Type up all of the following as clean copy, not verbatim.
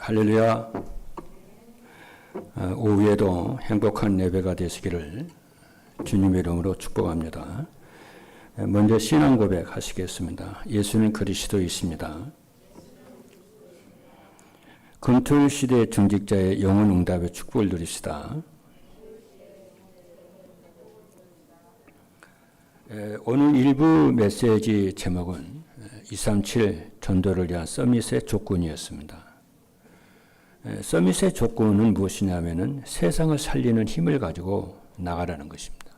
할렐루야. 오후에도 행복한 예배가 되시기를 주님의 이름으로 축복합니다. 먼저 신앙 고백 하시겠습니다. 예수는 그리스도이십니다. 금토일 시대 중직자의 영혼 응답의 축복을 누리시다. 오늘 일부 메시지 제목은 237 전도를 위한 서밋의 조건이었습니다. 서밋의 조건은 무엇이냐면은 세상을 살리는 힘을 가지고 나가라는 것입니다.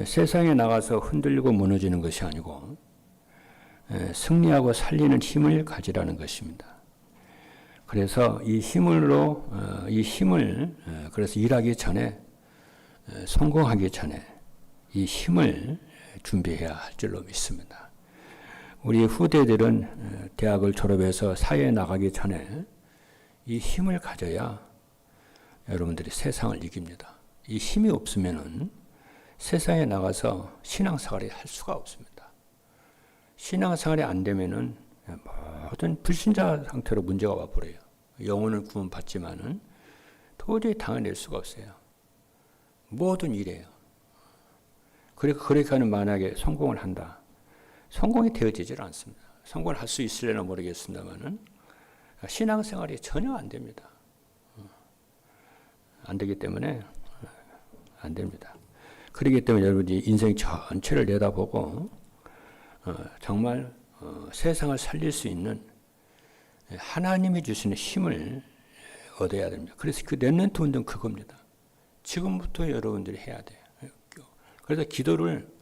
세상에 나가서 흔들리고 무너지는 것이 아니고 승리하고 살리는 힘을 가지라는 것입니다. 그래서 이 힘을 그래서 일하기 전에 성공하기 전에 이 힘을 준비해야 할 줄로 믿습니다. 우리 후대들은 대학을 졸업해서 사회에 나가기 전에 이 힘을 가져야 여러분들이 세상을 이깁니다. 이 힘이 없으면은 세상에 나가서 신앙생활을 할 수가 없습니다. 신앙생활이 안 되면은 모든 불신자 상태로 문제가 와버려요. 영혼은 구원받지만은 도저히 당해낼 수가 없어요. 모든 일이에요. 그렇게 하는 만약에 성공을 한다. 성공이 되어지질 않습니다. 성공을 할 수 있으려나 모르겠습니다만은 신앙생활이 전혀 안 됩니다. 안 되기 때문에 안 됩니다. 그렇기 때문에 여러분이 인생 전체를 내다보고 정말 세상을 살릴 수 있는 하나님이 주시는 힘을 얻어야 됩니다. 그래서 그 렘넌트 운동 그겁니다. 지금부터 여러분들이 해야 돼요. 그래서 기도를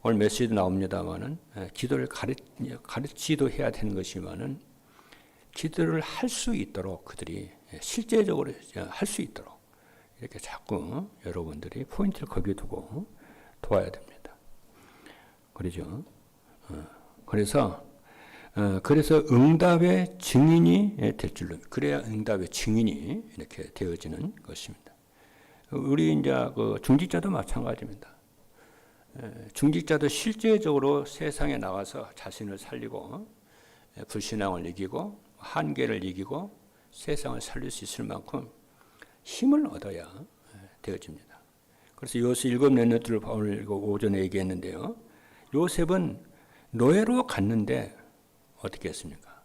오늘 메시지도 나옵니다만은 기도를 가르치도 해야 되는 것이지만은 기도를 할 수 있도록 그들이 실제적으로 할 수 있도록 이렇게 자꾸 여러분들이 포인트를 거기에 두고 도와야 됩니다. 그러죠? 그래서 응답의 증인이 될 줄로, 그래야 응답의 증인이 이렇게 되어지는 것입니다. 우리 이제 그 중직자도 마찬가지입니다. 중직자도 실제적으로 세상에 나가서 자신을 살리고 불신앙을 이기고 한계를 이기고 세상을 살릴 수 있을 만큼 힘을 얻어야 되어집니다. 그래서 요셉 7 렘넌트를 오늘 오전에 얘기했는데요. 요셉은 노예로 갔는데 어떻게 했습니까?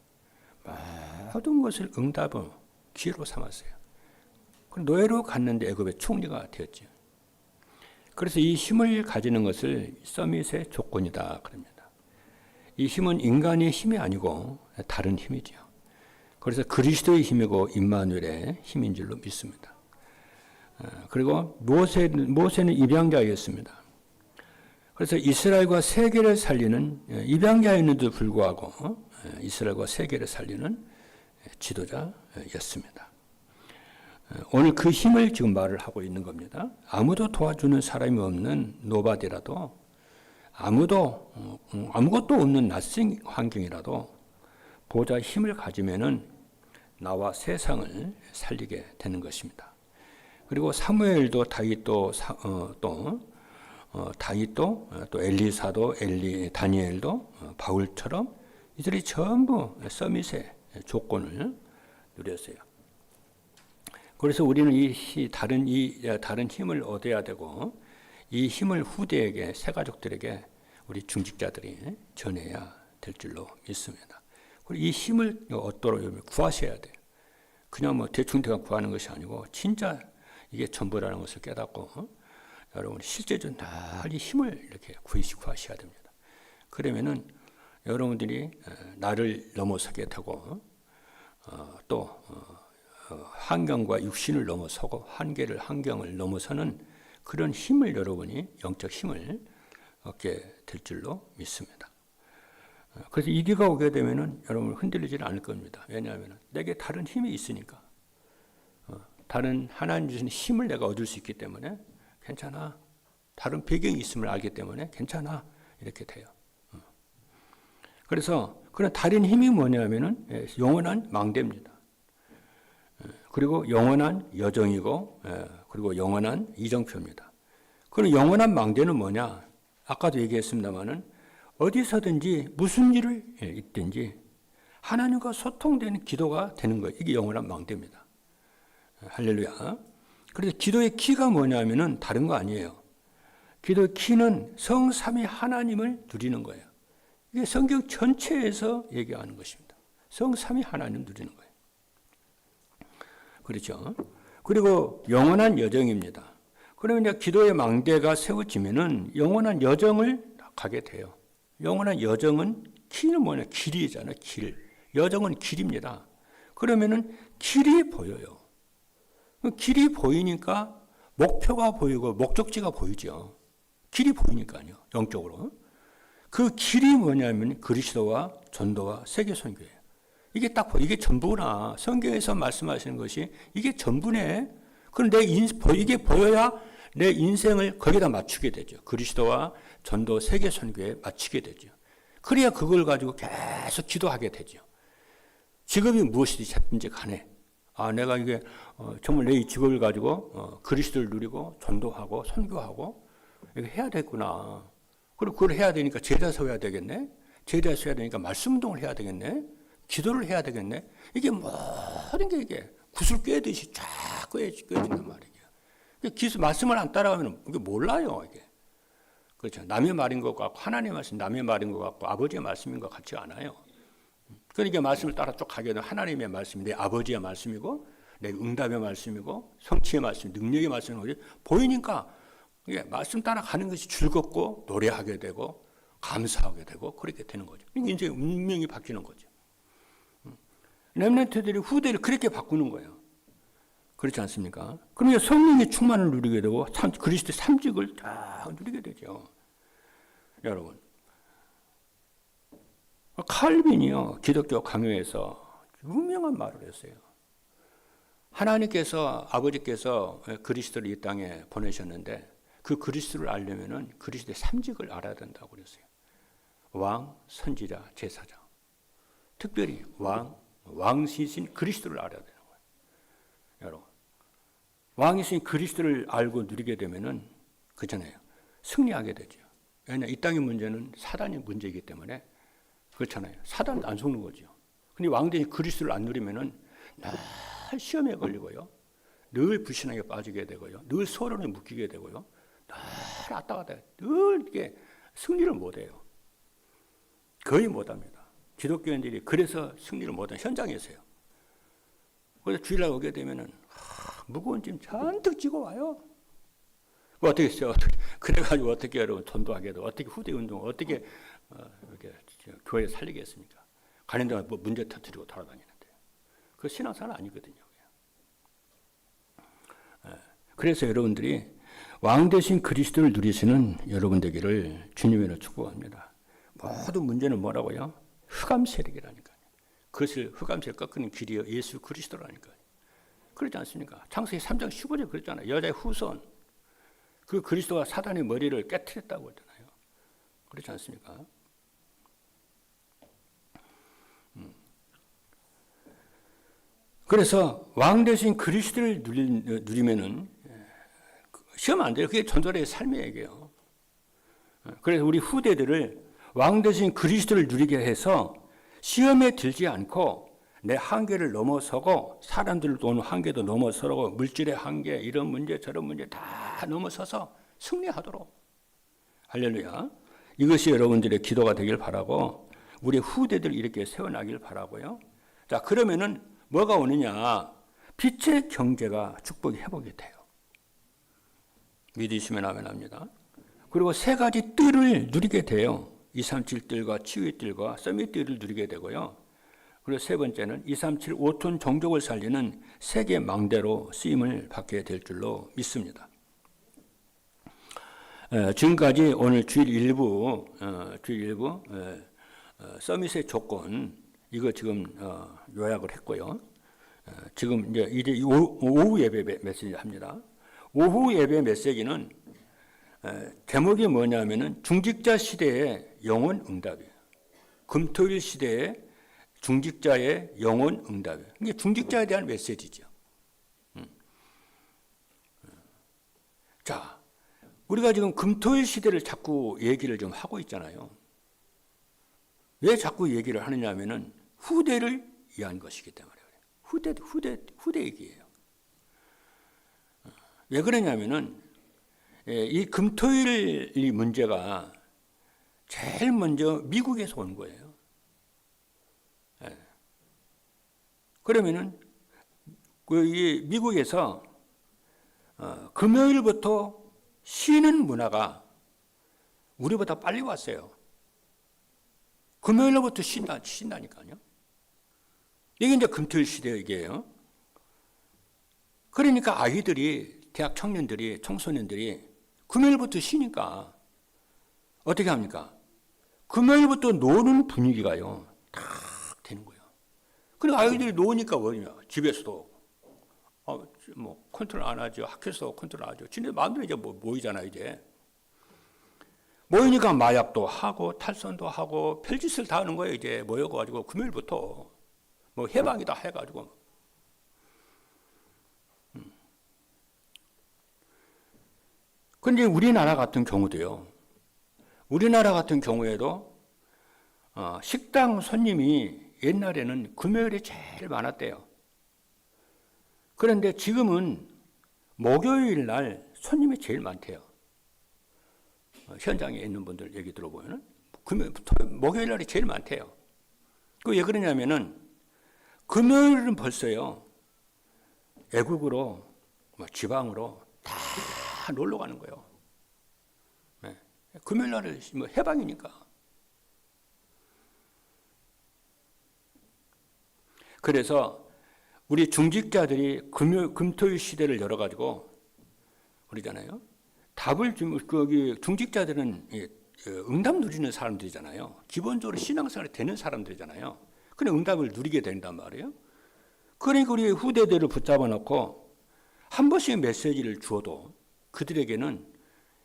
모든 것을 응답을 기회로 삼았어요. 노예로 갔는데 애굽의 총리가 되었죠. 그래서 이 힘을 가지는 것을 서밋의 조건이다 그럽니다. 이 힘은 인간의 힘이 아니고 다른 힘이죠. 그래서 그리스도의 힘이고 임마누엘의 힘인 줄로 믿습니다. 그리고 모세는 입양자였습니다. 그래서 이스라엘과 세계를 살리는 입양자였는데도 불구하고 이스라엘과 세계를 살리는 지도자였습니다. 오늘 그 힘을 지금 말을 하고 있는 겁니다. 아무도 도와주는 사람이 없는 노바디라도 아무것도 없는 낯선 환경이라도 보좌 힘을 가지면은 나와 세상을 살리게 되는 것입니다. 그리고 사무엘도 다윗도 또 엘리사도 다니엘도 바울처럼 이들이 전부 서밋의 조건을 누렸어요. 그래서 우리는 다른 힘을 얻어야 되고 이 힘을 후대에게 새 가족들에게 우리 중직자들이 전해야 될 줄로 믿습니다. 그리고 이 힘을 얻도록 구하셔야 돼요. 그냥 뭐 대충 구하는 것이 아니고 진짜 이게 전부라는 것을 깨닫고 여러분이 실제적으로 날 이 힘을 이렇게 구하셔야 됩니다. 그러면은 여러분들이 나를 넘어서게 되고 또 환경과 육신을 넘어서고 환경을 넘어서는 그런 힘을 여러분이 영적 힘을 얻게 될 줄로 믿습니다. 그래서 이기가 오게 되면은 여러분 흔들리지 않을 겁니다. 왜냐하면 내게 다른 힘이 있으니까 다른 하나님 주신 힘을 내가 얻을 수 있기 때문에 괜찮아. 다른 배경이 있음을 알기 때문에 괜찮아. 이렇게 돼요. 그래서 그런 다른 힘이 뭐냐면은 영원한 망대입니다. 그리고 영원한 여정이고 그리고 영원한 이정표입니다. 그럼 영원한 망대는 뭐냐? 아까도 얘기했습니다마는 어디서든지 무슨 일을 있든지 하나님과 소통되는 기도가 되는 거예요. 이게 영원한 망대입니다. 할렐루야. 그래서 기도의 키가 뭐냐면은 다른 거 아니에요. 기도의 키는 성삼위 하나님을 누리는 거예요. 이게 성경 전체에서 얘기하는 것입니다. 성삼위 하나님을 누리는 거예요. 그렇죠? 그리고 영원한 여정입니다. 그러면 이제 기도의 망대가 세워지면은 영원한 여정을 가게 돼요. 영원한 여정은 키는 뭐냐? 길이잖아요. 길. 여정은 길입니다. 그러면은 길이 보여요. 길이 보이니까 목표가 보이고 목적지가 보이죠. 길이 보이니까요. 영적으로. 그 길이 뭐냐면 그리스도와 전도와 세계 선교예요. 이게 딱 이게 전부구나. 성경에서 말씀하시는 것이 이게 전부네. 그럼 이게 보여야 내 인생을 거기다 맞추게 되죠. 그리스도와 전도 세계 선교에 맞추게 되죠. 그래야 그걸 가지고 계속 기도하게 되죠. 직업이 무엇이든지 간에 내가 이게 정말 내 이 직업을 가지고 그리스도를 누리고 전도하고 선교하고 이거 해야 되겠구나. 그리고 그걸 해야 되니까 제자 세워야 되겠네. 제자 세워야 되니까 말씀 운동을 해야 되겠네. 기도를 해야 되겠네. 이게 모든 게 이게 구슬 꿰듯이 쫙 꿰진단 말이에요. 말씀을 안 따라가면 이게 몰라요. 이게 그렇죠. 남의 말인 것 같고 하나님의 말씀 남의 말인 것 같고 아버지의 말씀인 것 같지 않아요. 그러니까 말씀을 따라 쭉 가게 되면 하나님의 말씀이 내 아버지의 말씀이고 내 응답의 말씀이고 성취의 말씀, 능력의 말씀이 보이니까 이게 말씀 따라가는 것이 즐겁고 노래하게 되고 감사하게 되고 그렇게 되는 거죠. 이제 운명이 바뀌는 거죠. 렘넌트들이 후대를 그렇게 바꾸는 거예요. 그렇지 않습니까? 그러면 성령의 충만을 누리게 되고 그리스도의 삼직을 다 누리게 되죠. 여러분, 칼빈이요 기독교 강요에서 유명한 말을 했어요. 하나님께서 아버지께서 그리스도를 이 땅에 보내셨는데 그 그리스도를 알려면은 그리스도의 삼직을 알아야 된다고 그랬어요. 왕, 선지자, 제사장. 특별히 왕이신 그리스도를 알아야 되는 거예요. 여러분, 왕이신 그리스도를 알고 누리게 되면은 그렇잖아요. 승리하게 되죠. 왜냐 이 땅의 문제는 사단의 문제이기 때문에 그렇잖아요. 사단은 안 속는 거죠. 근데 왕대신 그리스도를 안 누리면은 늘 시험에 걸리고요. 늘 불신앙에 빠지게 되고요. 늘 소론에 묶이게 되고요. 늘 왔다 갔다 늘 이게 승리를 못 해요. 거의 못 합니다. 기독교인들이 그래서 승리를 못한 현장에서요. 그래서 주일날 오게 되면은 무거운 짐 잔뜩 지고 와요. 어떻게 했어요? 그래가지고 어떻게 여러분 전도하게도 어떻게 후대 운동 어떻게 이렇게 교회 살리겠습니까? 가는 동안 뭐 문제 터뜨리고 돌아다니는데 그 신앙생활 아니거든요. 그래서 여러분들이 왕 대신 그리스도를 누리시는 여러분 되기를 주님으로 축복합니다. 모든 문제는 뭐라고요? 흑암 세력이라니까요. 그것을 흑암 세력 꺾는 길이요 예수 그리스도라니까요. 그렇지 않습니까? 창세기 3장 15절 그랬잖아요. 여자의 후손 그 그리스도가 사단의 머리를 깨트렸다고 했잖아요. 그렇지 않습니까? 그래서 왕 대신 그리스도를 누리면은 시험 안 돼요. 그게 전도자의 삶의 얘기예요. 그래서 우리 후대들을 왕 대신 그리스도를 누리게 해서 시험에 들지 않고 내 한계를 넘어서고 사람들 오는 한계도 넘어서고 물질의 한계 이런 문제 저런 문제 다 넘어서서 승리하도록 할렐루야. 이것이 여러분들의 기도가 되길 바라고 우리 후대들 이렇게 세워나길 바라고요. 자 그러면은 뭐가 오느냐? 빛의 경제가 축복이 회복이 돼요. 믿으시면 아멘 합니다. 그리고 세 가지 뜰을 누리게 돼요. 237 뜰과 치유의 뜰과 서밋 뜰을 누리게 되고요. 그리고 세 번째는 237 5톤 종족을 살리는 세계 망대로 쓰임을 받게 될 줄로 믿습니다. 지금까지 오늘 주일 일부 서밋의 조건 이거 지금 요약을 했고요. 지금 이제 오후 예배 메시지 합니다. 오후 예배 메시지는 제목이 뭐냐면은 중직자 시대의 영혼 응답이에요. 금토일 시대의 중직자의 영혼 응답이에요. 이게 중직자에 대한 메시지죠. 자, 우리가 지금 금토일 시대를 자꾸 얘기를 좀 하고 있잖아요. 왜 자꾸 얘기를 하느냐 하면은 후대를 위한 것이기 때문에 그래요. 후대 얘기예요. 왜 그러냐면은 이 금토일 이 문제가 제일 먼저 미국에서 온 거예요. 그러면은 이 미국에서 금요일부터 쉬는 문화가 우리보다 빨리 왔어요. 금요일부터 쉰다니까요. 이게 이제 금토일 시대 얘기예요. 그러니까 아이들이, 대학 청년들이, 청소년들이 금요일부터 쉬니까 어떻게 합니까? 금요일부터 노는 분위기가요, 딱 되는 거예요. 그리고 아이들이 노니까 뭐냐? 집에서도 뭐 컨트롤 안 하죠. 학교에서 컨트롤 안 하죠. 지네 마음대로 이제 모이잖아요, 이제. 모이니까 마약도 하고 탈선도 하고 별짓을 다 하는 거예요. 이제 모여가지고 금요일부터 뭐 해방이다 해가지고. 근데 우리나라 같은 경우도요. 우리나라 같은 경우에도 식당 손님이 옛날에는 금요일에 제일 많았대요. 그런데 지금은 목요일 날 손님이 제일 많대요. 현장에 있는 분들 얘기 들어보면 목요일 날이 제일 많대요. 그 왜 그러냐면은 금요일은 벌써요, 외국으로 지방으로 다 놀러 가는 거예요. 네. 금요일 날은 뭐 해방이니까. 그래서 우리 중직자들이 금토일 시대를 열어가지고 그러잖아요. 답을 거기 중직자들은 응답 누리는 사람들이잖아요. 기본적으로 신앙생활이 되는 사람들이잖아요. 근데 응답을 누리게 된단 말이에요. 그러니까 우리 후대들을 붙잡아 놓고 한 번씩 메시지를 주어도 그들에게는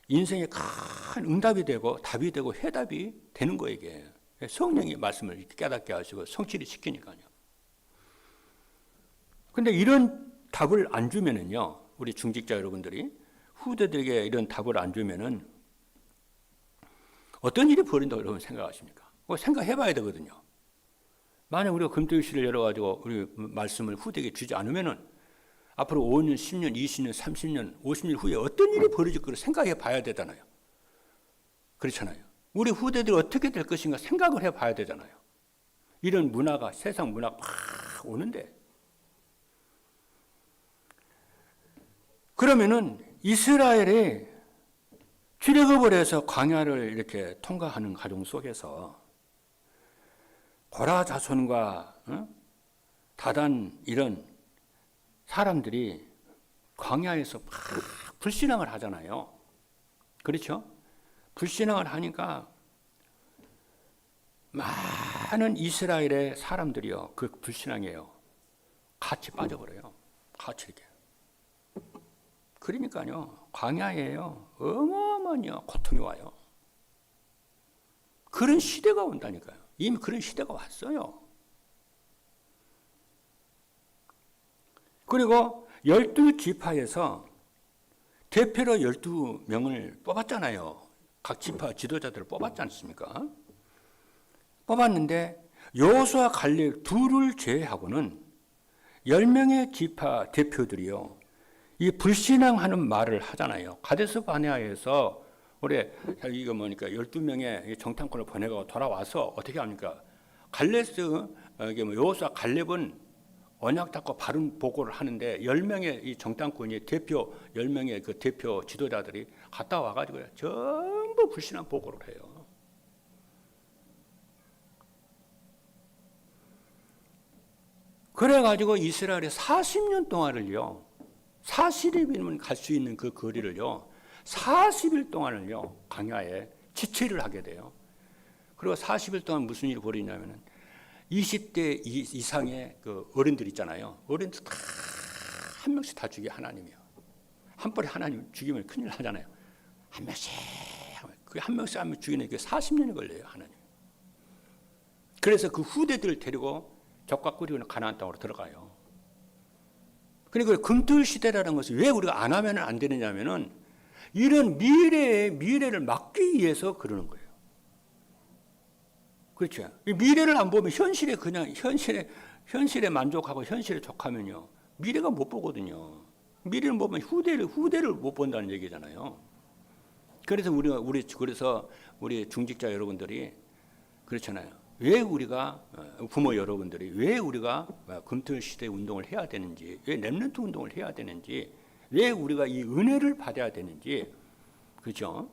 인생의 큰 응답이 되고 답이 되고 해답이 되는 거예요. 이게 성령이 말씀을 깨닫게 하시고 성취를 시키니까요. 근데 이런 답을 안 주면은요, 우리 중직자 여러분들이 후대들에게 이런 답을 안 주면은 어떤 일이 벌어진다고 여러분 생각하십니까? 생각해 봐야 되거든요. 만약 우리가 금토일시를 열어가지고 우리 말씀을 후대에게 주지 않으면은 앞으로 5년, 10년, 20년, 30년, 50년 후에 어떤 일이 벌어질 거를 생각해 봐야 되잖아요. 그렇잖아요. 우리 후대들이 어떻게 될 것인가 생각을 해 봐야 되잖아요. 이런 문화가, 세상 문화가 막 오는데. 그러면은 이스라엘이 출애굽을 해서 광야를 이렇게 통과하는 과정 속에서 고라 자손과 다단 이런 사람들이 광야에서 막 불신앙을 하잖아요. 그렇죠? 불신앙을 하니까 많은 이스라엘의 사람들이요, 그 불신앙이에요, 같이 빠져버려요. 같이 이렇게. 그러니까요, 광야에요, 어마어마한 고통이 와요. 그런 시대가 온다니까요. 이미 그런 시대가 왔어요. 그리고 12지파에서 대표로 12명을 뽑았잖아요. 각 지파 지도자들을 뽑았지 않습니까? 뽑았는데 여호수아 갈렙 둘을 제외하고는 10명의 지파 대표들이요, 이 불신앙하는 말을 하잖아요. 가데스 바네아에서 올해 이거 뭐니까 12명의 정탐꾼을 보내고 돌아와서 어떻게 합니까? 이게 여호수아 갈렙은 언약 잡고 바른 보고를 하는데 10명의 이 정탐꾼이 대표 10명의 그 대표 지도자들이 갔다 와가지고 전부 불신앙 보고를 해요. 그래가지고 이스라엘이 40년 동안을요, 40일이면 갈 수 있는 그 거리를요, 40일 동안을요, 광야에 지체를 하게 돼요. 그리고 40일 동안 무슨 일이 벌어지냐면은 20대 이상의 그 어른들 있잖아요. 어른들 다 한 명씩 다 죽여, 하나님이요. 한 번에 하나님 죽이면 큰일 나잖아요. 한 명씩, 그 한 명씩 한 명 죽이는 게 40년이 걸려요, 하나님. 그래서 그 후대들을 데리고 적과 꿀이는 가나안 땅으로 들어가요. 그러니까 금토일 시대라는 것을 왜 우리가 안 하면 안 되느냐면은 이런 미래를 막기 위해서 그러는 거예요. 그렇죠. 미래를 안 보면 현실에 그냥 현실에 만족하고 현실에 족하면요. 미래가 못 보거든요. 미래를 보면 후대를 못 본다는 얘기잖아요. 그래서 그래서 우리 중직자 여러분들이 그렇잖아요. 왜 우리가 부모 여러분들이 왜 우리가 금토일 시대 운동을 해야 되는지, 왜 렘넌트 운동을 해야 되는지, 왜 우리가 이 은혜를 받아야 되는지, 그렇죠?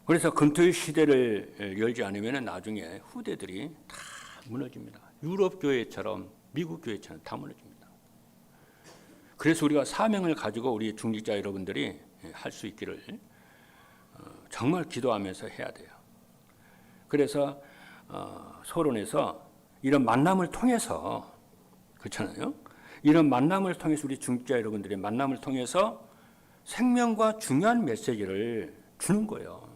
그래서 금토일 시대를 열지 않으면 나중에 후대들이 다 무너집니다. 유럽 교회처럼 미국 교회처럼 다 무너집니다. 그래서 우리가 사명을 가지고 우리 중직자 여러분들이 할 수 있기를 정말 기도하면서 해야 돼요. 그래서 소론에서 이런 만남을 통해서 그렇잖아요. 이런 만남을 통해서 우리 중직자 여러분들의 만남을 통해서 생명과 중요한 메시지를 주는 거예요.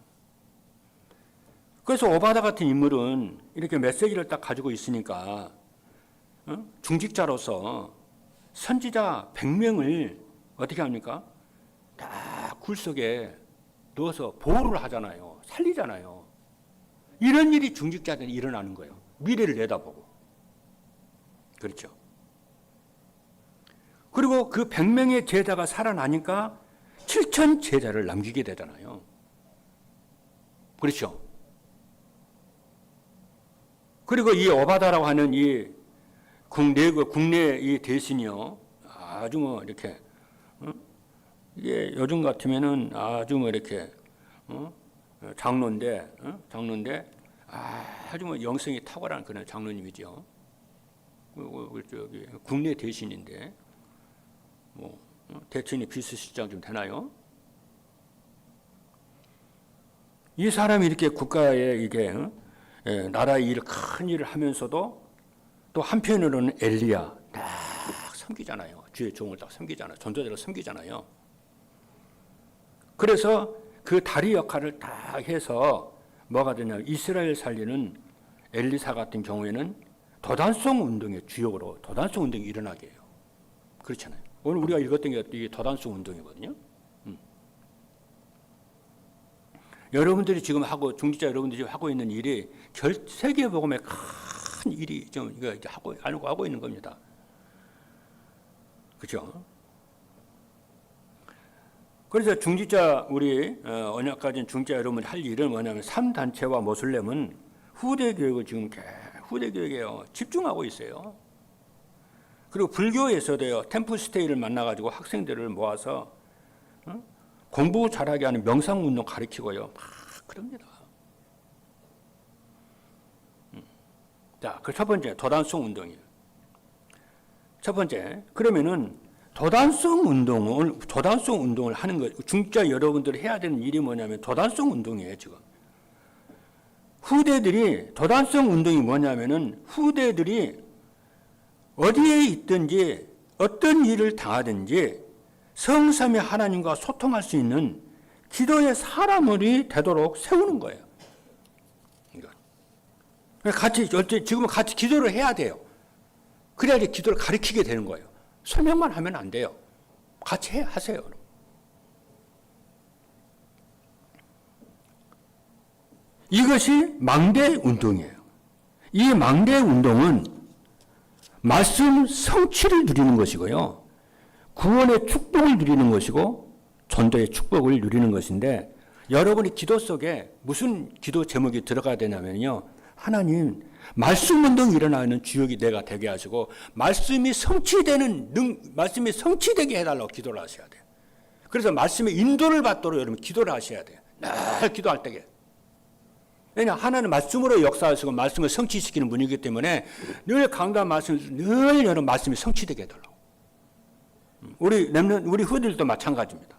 그래서 오바다 같은 인물은 이렇게 메시지를 딱 가지고 있으니까 중직자로서 선지자 100명을 어떻게 합니까? 다 굴속에 넣어서 보호를 하잖아요. 살리잖아요. 이런 일이 중직자들이 일어나는 거예요. 미래를 내다보고. 그렇죠. 그리고 그 100명의 제자가 살아나니까 7천 제자를 남기게 되잖아요. 그렇죠. 그리고 이 오바다라고 하는 이 국내 이 대신이요, 아주 뭐 이렇게, 이게 요즘 같으면은 아주 뭐 이렇게, 장로인데, 아주 뭐 영성이 탁월한 그런 장로님이죠. 저기 국내 대신인데, 뭐, 대천이 비서실장 좀 되나요? 이 사람이 이렇게 국가에 이게, 나라의 큰 일을 하면서도 또 한편으로는 엘리야 딱 섬기잖아요. 주의 종을 딱 섬기잖아요. 전도자를 섬기잖아요. 그래서 그 다리 역할을 딱 해서 뭐가 되냐면 이스라엘 살리는 엘리사 같은 경우에는 도단성 운동의 주역으로 도단성 운동이 일어나게 해요. 그렇잖아요. 오늘 우리가 읽었던 게 이게 도단성 운동이거든요. 여러분들이 지금 하고 중직자 여러분들이 지금 하고 있는 일이 세계 복음의 큰 일이 좀 이거 하고 있는 겁니다. 그렇죠? 그래서 중직자 우리 언약 가진 중직자 여러분이 할 일은 뭐냐면 3단체와 모슬렘은 후대 교육을 지금 후대 교육에 집중하고 있어요. 그리고 불교에서도요 템플 스테이를 만나가지고 학생들을 모아서 공부 잘하게 하는 명상운동 가르치고요. 막 그럽니다. 자, 그 첫 번째, 도단성 운동이에요. 첫 번째, 그러면은 도단성 운동을 하는 거, 중직자 여러분들이 해야 되는 일이 뭐냐면 도단성 운동이에요, 지금. 후대들이, 도단성 운동이 뭐냐면은 후대들이 어디에 있든지 어떤 일을 당하든지 성삼위 하나님과 소통할 수 있는 기도의 사람이 되도록 세우는 거예요. 지금은 같이 기도를 해야 돼요. 그래야지 기도를 가르치게 되는 거예요. 설명만 하면 안 돼요. 같이 하세요. 이것이 망대 운동이에요. 이 망대 운동은 말씀 성취를 누리는 것이고요. 구원의 축복을 누리는 것이고 전도의 축복을 누리는 것인데 여러분이 기도 속에 무슨 기도 제목이 들어가야 되냐면요. 하나님 말씀 운동이 일어나는 주역이 내가 되게 하시고 말씀이 성취되게 해달라고 기도를 하셔야 돼요. 그래서 말씀의 인도를 받도록 여러분 기도를 하셔야 돼요. 늘 기도할 때에. 왜냐 하나는 말씀으로 역사하시고 말씀을 성취시키는 분이기 때문에 늘 강단 말씀을 늘 여러분 말씀이 성취되게 해달라고. 우리 후들도 마찬가지입니다.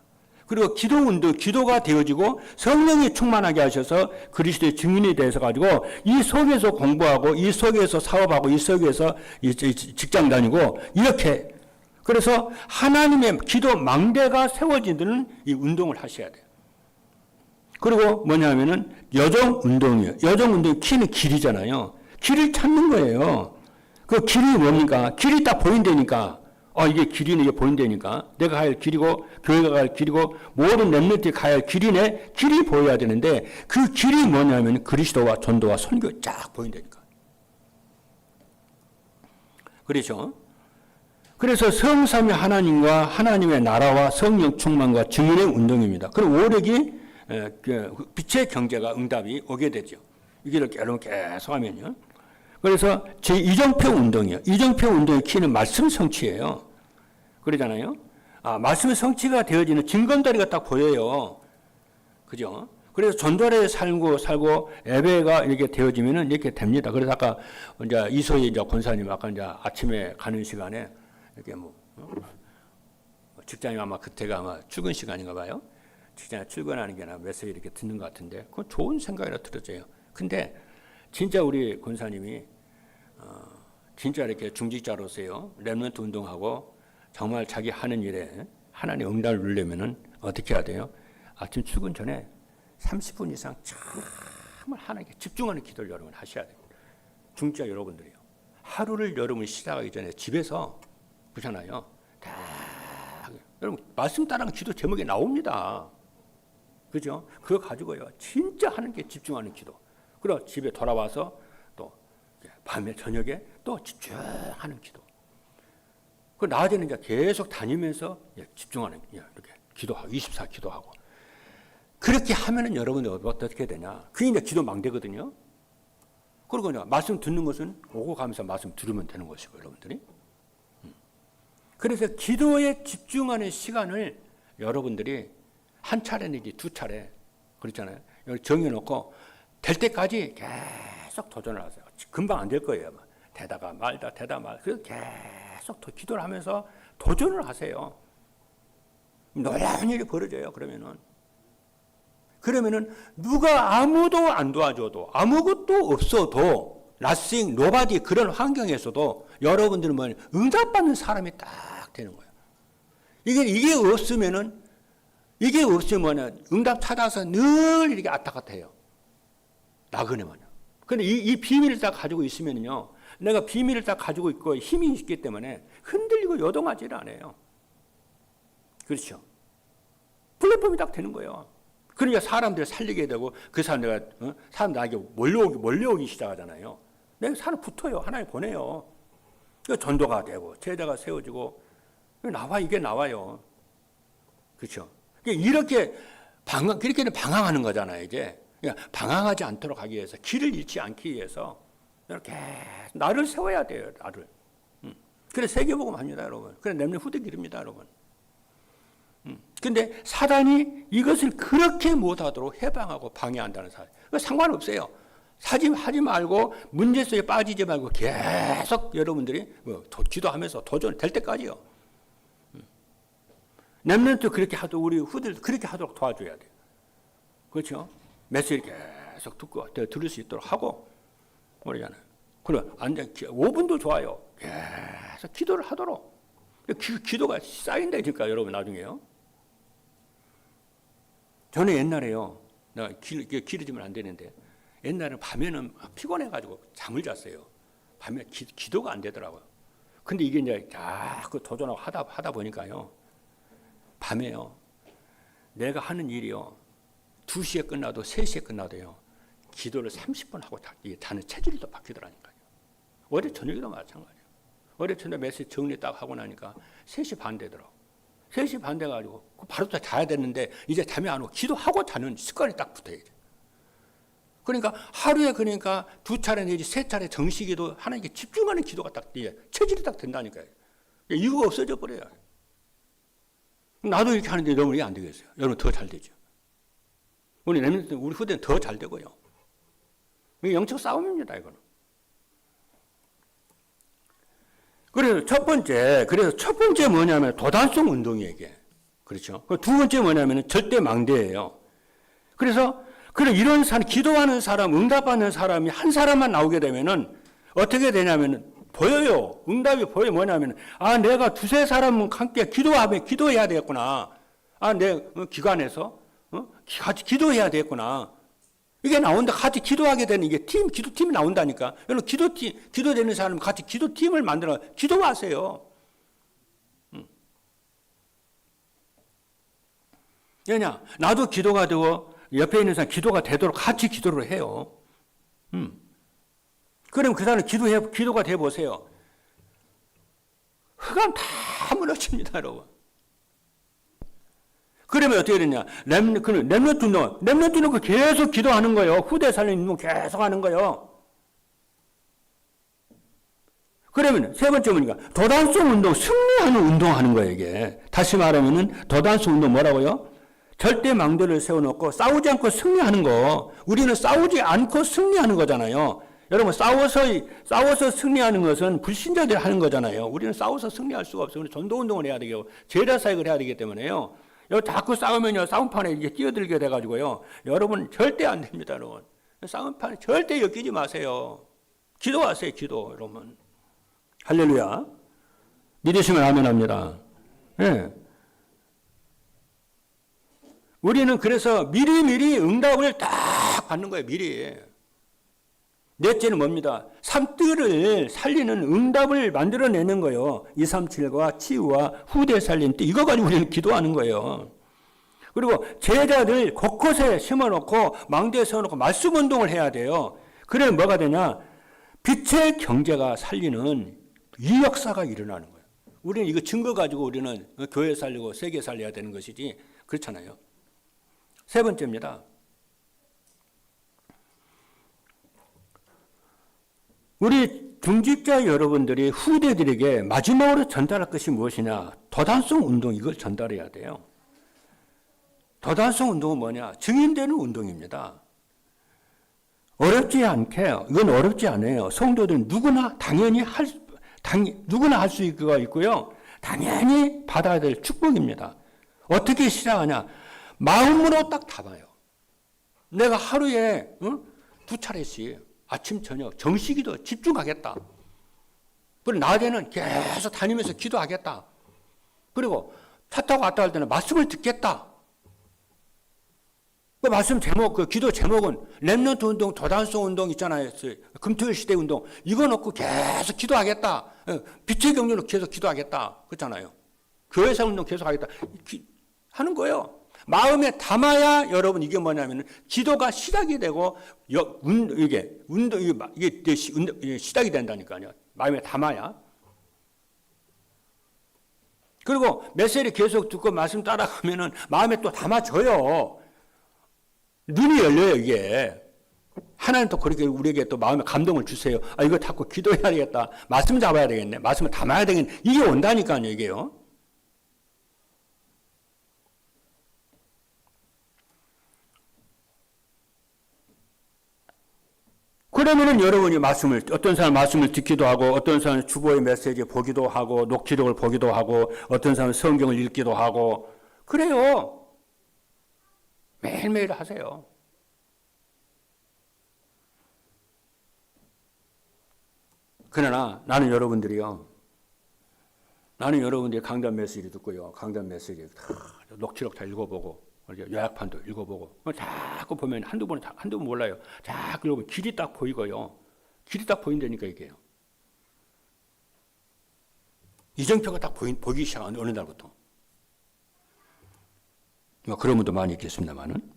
그리고 기도 운동, 기도가 되어지고 성령이 충만하게 하셔서 그리스도의 증인이 되어서 가지고 이 속에서 공부하고 이 속에서 사업하고 이 속에서 직장 다니고 이렇게 그래서 하나님의 기도 망대가 세워지는 이 운동을 하셔야 돼요. 그리고 뭐냐면은 여정 운동이에요. 여정 운동의 키는 길이잖아요. 길을 찾는 거예요. 그 길이 뭡니까? 길이 딱 보인다니까 이게 길이네, 이게 보인다니까. 내가 갈 길이고, 교회가 갈 길이고, 모든 렘넌트가 가야 할 길이네, 길이 보여야 되는데, 그 길이 뭐냐면 그리스도와 전도와 선교 쫙 보인다니까. 그렇죠? 그래서 성삼위 하나님과 하나님의 나라와 성령 충만과 증인의 운동입니다. 그럼 오력이 빛의 경제가 응답이 오게 되죠. 이 길을 여러분 계속 하면요. 그래서 제 이정표 운동이요. 이정표 운동의 키는 말씀 성취예요. 그러잖아요. 말씀의 성취가 되어지는 징검다리가 딱 보여요. 그죠? 그래서 전도에 살고 예배가 이렇게 되어지면은 이렇게 됩니다. 그래서 아까 이제 이소희 이제 권사님 아까 이제 아침에 가는 시간에 이렇게 직장이 아마 그때가 아마 출근 시간인가 봐요. 직장에 출근하는 게 아니라 메시지 이렇게 듣는 것 같은데 그건 좋은 생각이라 들어져요. 근데 진짜 우리 권사님이 진짜 이렇게 중직자로서요 렘넌트 운동하고 정말 자기 하는 일에 하나님 응답을 누리려면은 어떻게 해야 돼요? 아침 출근 전에 30분 이상 정말 하나님께 집중하는 기도를 여러분 하셔야 돼요. 중직자 여러분들이요. 하루를 여러분 시작하기 전에 집에서 보잖아요. 여러분 말씀 따라하는 기도 제목이 나옵니다. 그죠? 그거 가지고요. 진짜 하나님께 집중하는 기도. 그리고 집에 돌아와서 또 밤에 저녁에 또 집중하는 기도. 그 낮에는 이제 계속 다니면서 집중하는 이렇게 기도하고 24 기도하고. 그렇게 하면은 여러분들 어떻게 되냐? 그게 이제 기도 망대거든요. 그리고 이제 말씀 듣는 것은 오고 가면서 말씀 들으면 되는 것이고 여러분들이. 그래서 기도에 집중하는 시간을 여러분들이 한 차례내지 두 차례 그렇잖아요. 여기 정해놓고 될 때까지 계속 도전을 하세요. 금방 안 될 거예요. 되다가 말다. 그래서 계속 기도를 하면서 도전을 하세요. 놀라운 일이 벌어져요. 그러면은 누가 아무도 안 도와줘도 아무것도 없어도 nothing, nobody 그런 환경에서도 여러분들은 뭐 응답받는 사람이 딱 되는 거예요. 이게 없으면 응답 찾아서 늘 이렇게 왔다 갔다 해요. 나그네만요. 근데 이 비밀을 딱 가지고 있으면요. 내가 비밀을 딱 가지고 있고 힘이 있기 때문에 흔들리고 요동하지를 않아요. 그렇죠. 플랫폼이 딱 되는 거예요. 그러니까 사람들 살리게 되고 그 사람 나에게 몰려오기 시작하잖아요. 내가 사람 붙어요. 하나님 보내요. 전도가 되고 제자가 세워지고 이게 나와요. 그렇죠. 그렇게는 방황하는 거잖아요. 이제 그러니까 방황하지 않도록 하기 위해서 길을 잃지 않기 위해서 이렇게 나를 세워야 돼요. 나를. 그래 세계복음 합니다, 여러분. 그래 렘넌트 후대 기릅니다, 여러분. 근데 사단이 이것을 그렇게 못하도록 해방하고 방해한다는 사실. 상관없어요. 하지 말고 문제 속에 빠지지 말고 계속 여러분들이 기도하면서 도전 될 때까지요. 렘넌트 그렇게 우리 후대도 그렇게 하도록 도와줘야 돼요. 그렇죠? 메시지 계속 듣고 들을 수 있도록 하고 그러잖아요. 그래 5분도 좋아요. 계속 기도를 하도록. 기도가 쌓인다니까 여러분 나중에요. 저는 옛날에요. 내가 기르지면 안 되는데 옛날에는 밤에는 피곤해가지고 잠을 잤어요. 밤에 기도가 안 되더라고요. 근데 이게 이제 자꾸 도전하고 하다 보니까요. 밤에요. 내가 하는 일이요. 2시에 끝나도 3시에 끝나도요. 기도를 30분 하고 자는 체질이 또 바뀌더라니까요. 어제 저녁에도 마찬가지예요. 어제 저녁에 메시지 정리 딱 하고 나니까 3시 반 되더라고. 3시 반 돼가지고 바로 또 자야 되는데 이제 잠이 안 오고 기도하고 자는 습관이 딱 붙어야죠. 그러니까 하루에 2차례 내지 3차례 정식기도 하나님께 집중하는 기도가 딱 체질이 딱 된다니까요. 이유가 없어져 버려요. 나도 이렇게 하는데 여러분 이게 안 되겠어요. 여러분 더 잘 되죠. 우리 후대는 더 잘 되고요. 이게 영적 싸움입니다, 이거는. 그래서 첫 번째 뭐냐면 도단성 운동이에요, 이게. 그렇죠. 두 번째 뭐냐면 절대 망대예요. 그래서 이런 사람, 기도하는 사람, 응답받는 사람이 한 사람만 나오게 되면은 어떻게 되냐면은 보여요. 응답이 보여. 뭐냐면 내가 두세 사람 함께 기도해야 되겠구나. 내 기관에서 같이 기도해야 되겠구나. 이게 나온다. 같이 기도하게 되는 이게 기도팀이 나온다니까. 여러분 기도되는 사람 같이 기도팀을 만들어 기도하세요. 왜냐? 나도 기도가 되고 옆에 있는 사람 기도가 되도록 같이 기도를 해요. 그럼 그 사람 기도가 돼 보세요. 흑암 다 무너집니다, 여러분. 그러면 어떻게 되냐? 렘넌트 운동 계속 기도하는 거예요. 후대 살리는 운동 계속 하는 거예요. 그러면 세 번째 뭐니까? 도단성 운동, 승리하는 운동하는 거예요, 이게. 다시 말하면은 도단성 운동 뭐라고요? 절대 망대를 세워놓고 싸우지 않고 승리하는 거. 우리는 싸우지 않고 승리하는 거잖아요. 여러분, 싸워서 승리하는 것은 불신자들이 하는 거잖아요. 우리는 싸워서 승리할 수가 없어요. 우리 전도 운동을 해야 되고, 제자 사역을 해야 되기 때문에요. 여기 자꾸 싸우면요, 싸움판에 이게 끼어들게 돼가지고요. 여러분, 절대 안 됩니다, 여러분. 싸움판에 절대 엮이지 마세요. 기도하세요, 기도, 여러분. 할렐루야. 믿으시면 아멘 합니다. 네. 우리는 그래서 미리미리 응답을 딱 받는 거예요, 미리. 넷째는 뭡니다? 삶뜰을 살리는 응답을 만들어내는 거예요. 237과 치유와 후대 살리는 뜻. 이거 가지고 우리는 기도하는 거예요. 그리고 제자들 곳곳에 심어놓고 망대에 세워놓고 말씀 운동을 해야 돼요. 그래 뭐가 되냐? 빛의 경제가 살리는 이 역사가 일어나는 거예요. 우리는 이거 증거 가지고 우리는 교회 살리고 세계 살려야 되는 것이지 그렇잖아요. 세 번째입니다. 우리 중직자 여러분들이 후대들에게 마지막으로 전달할 것이 무엇이냐? 도단성 운동, 이걸 전달해야 돼요. 도단성 운동은 뭐냐? 증인되는 운동입니다. 어렵지 않게, 이건 어렵지 않아요. 성도들은 누구나 당연히 누구나 할 수 있고요. 당연히 받아야 될 축복입니다. 어떻게 시작하냐? 마음으로 딱 담아요. 내가 하루에 2차례씩 아침, 저녁, 정식기도 집중하겠다. 그리고 낮에는 계속 다니면서 기도하겠다. 그리고 차 타고 왔다 할 때는 말씀을 듣겠다. 그 말씀 제목, 그 기도 제목은 렘넌트 운동, 도단성 운동 있잖아요. 금토일 시대 운동. 이거 놓고 계속 기도하겠다. 빛의 경륜으로 계속 기도하겠다. 그렇잖아요. 교회사 운동 계속 하겠다. 하는 거예요. 마음에 담아야 여러분 이게 뭐냐면 기도가 시작이 되고 이게 시작이 된다니까요. 마음에 담아야. 그리고 메시지를 계속 듣고 말씀 따라가면은 마음에 또 담아져요. 눈이 열려요, 이게. 하나님 또 그렇게 우리에게 또 마음에 감동을 주세요. 아, 이거 자꾸 기도해야 되겠다. 말씀 잡아야 되겠네. 말씀을 담아야 되겠네. 이게 온다니까요, 이게요. 그러면은 여러분이 어떤 사람 말씀을 듣기도 하고, 어떤 사람은 주보의 메시지 보기도 하고, 녹취록을 보기도 하고, 어떤 사람은 성경을 읽기도 하고, 그래요. 매일매일 하세요. 그러나 나는 여러분들이 강단 메시지 듣고요. 강단 메시지 녹취록 다 읽어보고, 요약판도 읽어보고, 자꾸 보면 한두 번 몰라요. 자꾸 읽어보면 길이 딱 보이고요. 길이 딱 보인다니까 이게요. 이정표가 딱 보이기 시작한 어느 날부터. 그런 분도 많이 있겠습니다만은.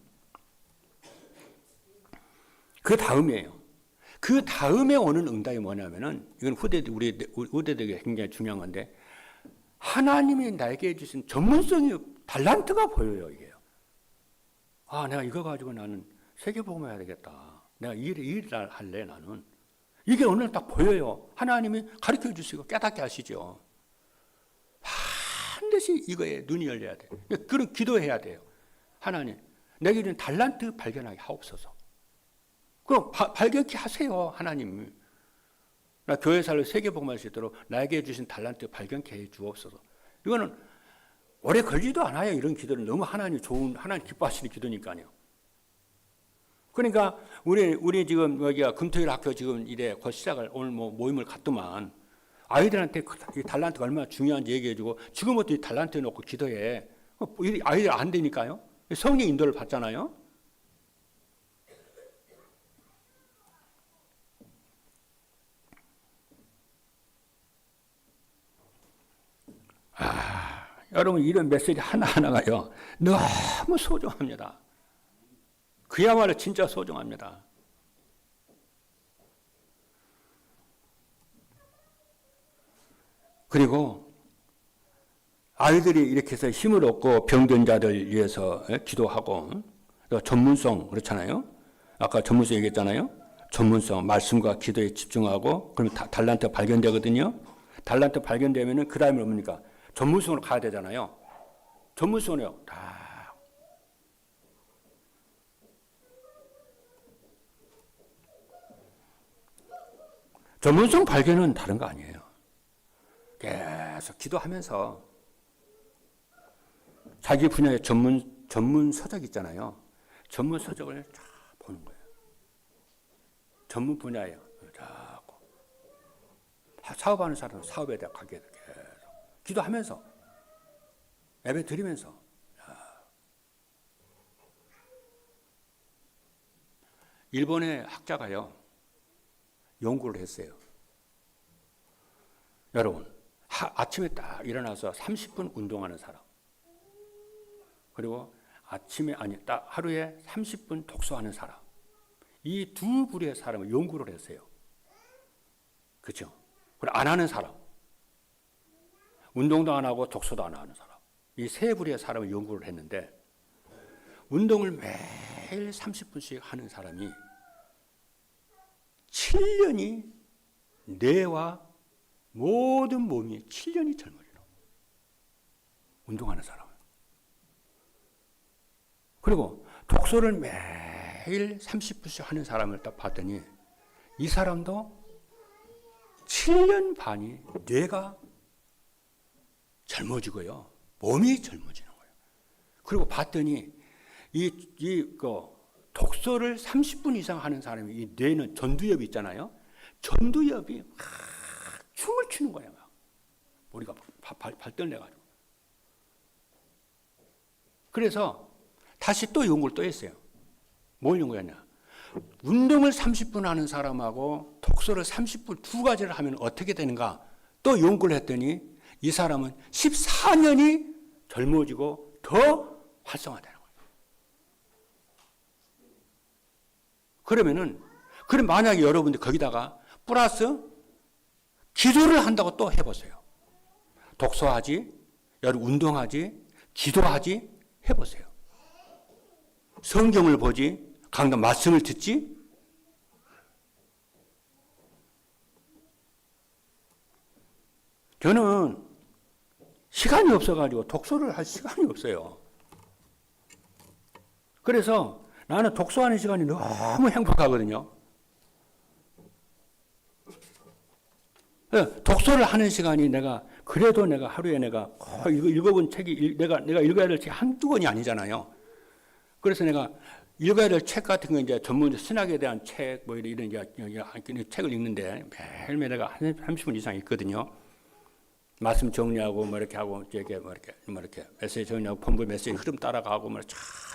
그 다음이에요. 그 다음에 오는 응답이 뭐냐면은, 이건 우리 후대들에게 굉장히 중요한 건데, 하나님이 나에게 주신 전문성이, 달란트가 보여요, 이게요. 아, 내가 이거 가지고 나는 세계복음을 해야 되겠다. 내가 이 일을 할래, 나는. 이게 오늘 딱 보여요. 하나님이 가르쳐 주시고 깨닫게 하시죠. 반드시 이거에 눈이 열려야 돼요. 그런 기도해야 돼요. 하나님, 내게 주는 달란트 발견하게 하옵소서. 그럼 발견케 하세요, 하나님. 나 교회 살로 세계복음을 할 수 있도록 나에게 주신 달란트 발견케 해 주옵소서. 이거는 오래 걸리도 않아요. 이런 기도는 너무 하나님 기뻐하시는 기도니까요. 그러니까 우리 지금 여기가 금토일 학교 지금 이래 곧 시작을 오늘 모임을 갖더만 아이들한테 이 달란트가 얼마나 중요한지 얘기해주고 지금부터 이 달란트 놓고 기도해. 아이들 안 되니까요. 성령 인도를 받잖아요. 여러분 이런 메시지 하나하나가요 너무 소중합니다. 그야말로 진짜 소중합니다. 그리고 아이들이 이렇게 해서 힘을 얻고 병든 자들 위해서 기도하고 또 전문성 그렇잖아요. 아까 전문성 얘기했잖아요. 전문성 말씀과 기도에 집중하고 그러면 달란트 발견되거든요. 달란트 발견되면은 그 다음에 뭡니까? 전문성으로 가야 되잖아요. 전문성을요. 다 전문성 발견은 다른 거 아니에요. 계속 기도하면서 자기 분야의 전문 서적 있잖아요. 전문 서적을 쫙 보는 거예요. 전문 분야예요. 자꾸 사업하는 사람은 사업에 대해 가게 계속 기도하면서 예배 드리면서 일본의 학자가요 연구를 했어요. 여러분 아침에 딱 일어나서 30분 운동하는 사람 그리고 아침에 딱 하루에 30분 독서하는 사람 이 두 부류의 사람을 연구를 했어요. 그렇죠? 그리고 안 하는 사람 운동도 안 하고 독서도 안 하는 사람 이 세 부류의 사람을 연구를 했는데 운동을 매일 30분씩 하는 사람이 7년이 뇌와 모든 몸이 7년이 젊어지는 운동하는 사람은. 그리고 독서를 매일 30분씩 하는 사람을 딱 봤더니 이 사람도 7년 반이 뇌가 젊어지고요. 몸이 젊어지는 거예요. 그리고 봤더니 독서를 30분 이상 하는 사람이 이 뇌는 전두엽이 있잖아요. 전두엽이 막 춤을 추는 거예요. 막. 머리가 발달돼가지고. 그래서 다시 또 연구를 또 했어요. 뭘 연구했냐. 운동을 30분 하는 사람하고 독서를 30분 두 가지를 하면 어떻게 되는가 또 연구를 했더니 이 사람은 14년이 젊어지고 더 활성화되는 거예요. 그러면 만약에 여러분들 거기다가 플러스 기도를 한다고 또 해보세요. 독서하지, 여러분 운동하지, 기도하지 해보세요. 성경을 보지, 강단 말씀을 듣지. 저는 시간이 없어가지고 독서를 할 시간이 없어요. 그래서 나는 독서하는 시간이 너무 행복하거든요. 독서를 하는 시간이 그래도 내가 하루에 내가 읽어본 책이 내가 읽어야 될 책이 한두 권이 아니잖아요. 그래서 내가 읽어야 될 책 같은 거 이제 전문 신학에 대한 책 뭐 이런 책을 읽는데 매일매일 내가 한 30분 이상 읽거든요. 말씀 정리하고 뭐 이렇게 하고 이렇게 메시지 정리하고 본부 메시지 흐름 따라가고 뭐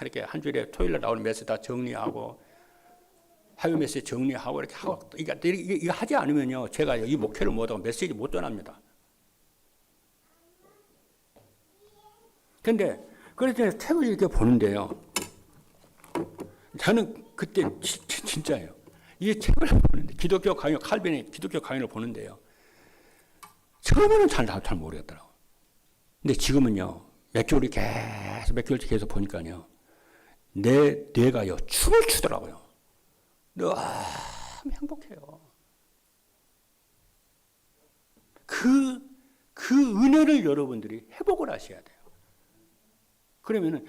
이렇게 한 주일에 토요일 날 나오는 메시지 다 정리하고 화요 메시지 정리하고 이렇게 하고 이거 하지 않으면요 제가 이 목회를 못하고 메시지 못 전합니다. 근데 그래서 책을 이렇게 보는데요. 저는 그때 진짜예요. 이 책을 보는데 기독교 강의 칼빈의 기독교 강의를 보는데요. 처음에는 잘 모르겠더라고요. 근데 지금은요, 몇 개월씩 계속 보니까요, 뇌가요, 춤을 추더라고요. 너무 행복해요. 그 은혜를 여러분들이 회복을 하셔야 돼요. 그러면은,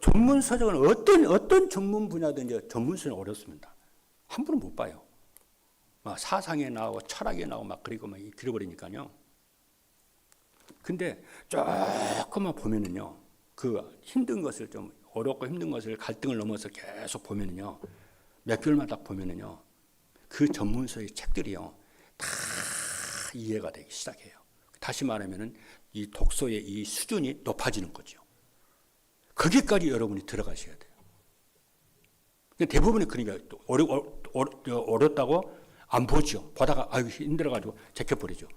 전문 서적은 어떤 전문 분야든지 전문 서적은 어렵습니다. 함부로 못 봐요. 막 사상에 나오고 철학에 나오고 막 그리고 막 길어버리니까요. 근데 조금만 보면은요, 그 힘든 것을 좀 어렵고 힘든 것을 갈등을 넘어서 계속 보면은요, 몇 개월만 딱 보면은요, 그 전문서의 책들이요, 다 이해가 되기 시작해요. 다시 말하면은 이 독서의 이 수준이 높아지는 거죠. 거기까지 여러분이 들어가셔야 돼요. 대부분이 그러니까 어렵다고 안 보죠. 보다가 아유 힘들어가지고 제껴버리죠.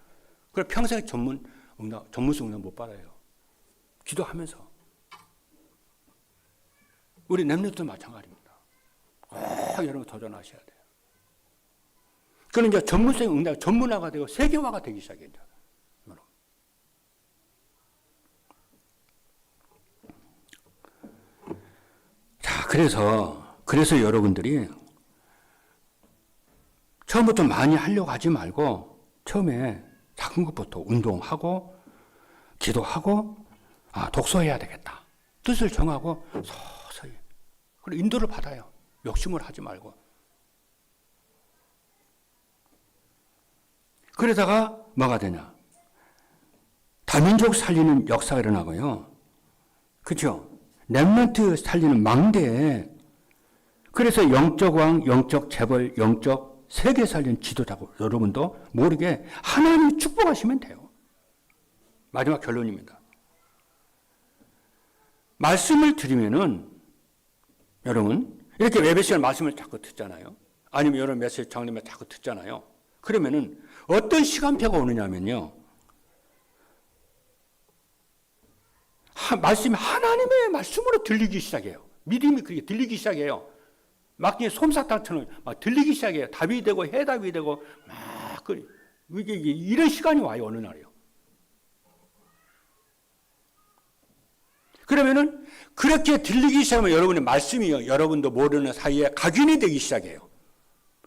그래서 평생 전문성 못 받아요. 기도하면서. 우리 렘넌트도 마찬가지입니다. 꼭 여러분 도전하셔야 돼요. 그는 이제 전문성 응답, 전문화가 되고 세계화가 되기 시작해요. 자, 그래서 여러분들이 처음부터 많이 하려고 하지 말고 처음에 작은 것부터 운동하고 기도하고 독서해야 되겠다. 뜻을 정하고 서서히 그리고 인도를 받아요. 욕심을 하지 말고. 그러다가 뭐가 되냐? 다민족 살리는 역사가 일어나고요. 그렇죠? 렘넌트 살리는 망대에 그래서 영적 왕, 영적 재벌, 영적 세계 살리는 지도자고 여러분도 모르게 하나님 축복하시면 돼요. 마지막 결론입니다. 말씀을 드리면은 여러분 이렇게 예배 시간 말씀을 자꾸 듣잖아요. 아니면 여러분 메시지 장님을 자꾸 듣잖아요. 그러면은 어떤 시간표가 오느냐면요. 말씀이 하나님의 말씀으로 들리기 시작해요. 믿음이 그렇게 들리기 시작해요. 막 솜사탕처럼 막 들리기 시작해요. 답이 되고 해답이 되고 막 이런 시간이 와요. 어느 날이요. 그러면은 그렇게 들리기 시작하면 여러분의 말씀이요. 여러분도 모르는 사이에 각인이 되기 시작해요.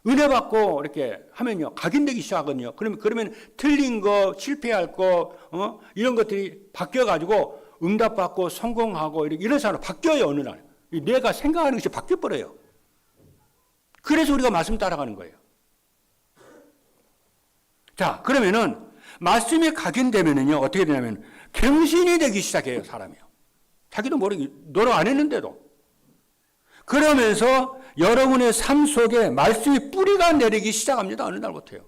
은혜 받고 이렇게 하면요. 각인되기 시작하거든요. 그러면 틀린 거, 실패할 거, 이런 것들이 바뀌어가지고 응답받고 성공하고 이런 사람으로 바뀌어요. 어느 날. 내가 생각하는 것이 바뀌어버려요. 그래서 우리가 말씀 따라가는 거예요. 자, 그러면은 말씀이 각인되면은요. 어떻게 되냐면 경신이 되기 시작해요. 사람이요. 자기도 모르게 노력 안 했는데도. 그러면서 여러분의 삶 속에 말씀이 뿌리가 내리기 시작합니다. 어느 날부터요.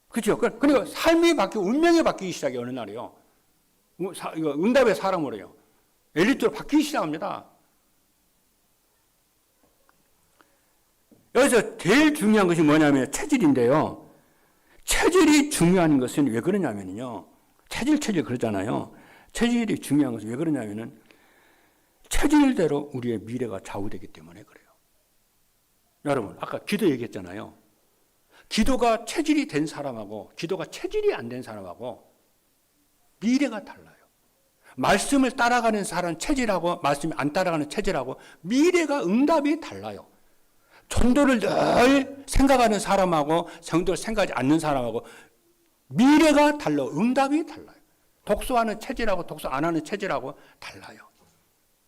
그렇죠? 그리고 삶이 바뀌고 운명이 바뀌기 시작해요. 어느 날이요. 응답의 사람으로요. 엘리트로 바뀌기 시작합니다. 여기서 제일 중요한 것이 뭐냐면 체질인데요. 체질이 중요한 것은 왜 그러냐면요. 체질 그러잖아요. 체질이 중요한 것은 왜 그러냐면은 체질대로 우리의 미래가 좌우되기 때문에 그래요. 여러분, 아까 기도 얘기했잖아요. 기도가 체질이 된 사람하고 기도가 체질이 안 된 사람하고 미래가 달라요. 말씀을 따라가는 사람 체질하고 말씀이 안 따라가는 체질하고 미래가 응답이 달라요. 전도를 늘 생각하는 사람하고 전도를 생각하지 않는 사람하고 미래가 달라. 응답이 달라요. 독서하는 체질하고 독서 안 하는 체질하고 달라요.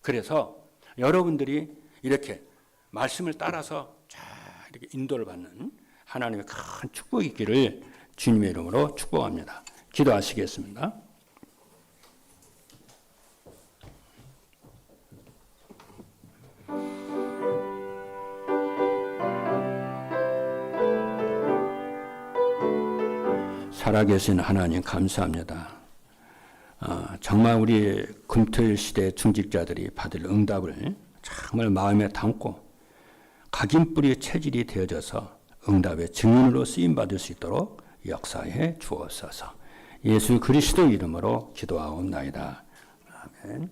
그래서 여러분들이 이렇게 말씀을 따라서 잘 이렇게 인도를 받는 하나님의 큰 축복이 있기를 주님의 이름으로 축복합니다. 기도하시겠습니다. 살아계신 하나님 감사합니다. 정말 우리 금토일 시대 중직자들이 받을 응답을 정말 마음에 담고 각인뿌리의 체질이 되어져서 응답의 증인으로 쓰임받을 수 있도록 역사해 주옵소서. 예수 그리스도 이름으로 기도하옵나이다. 아멘.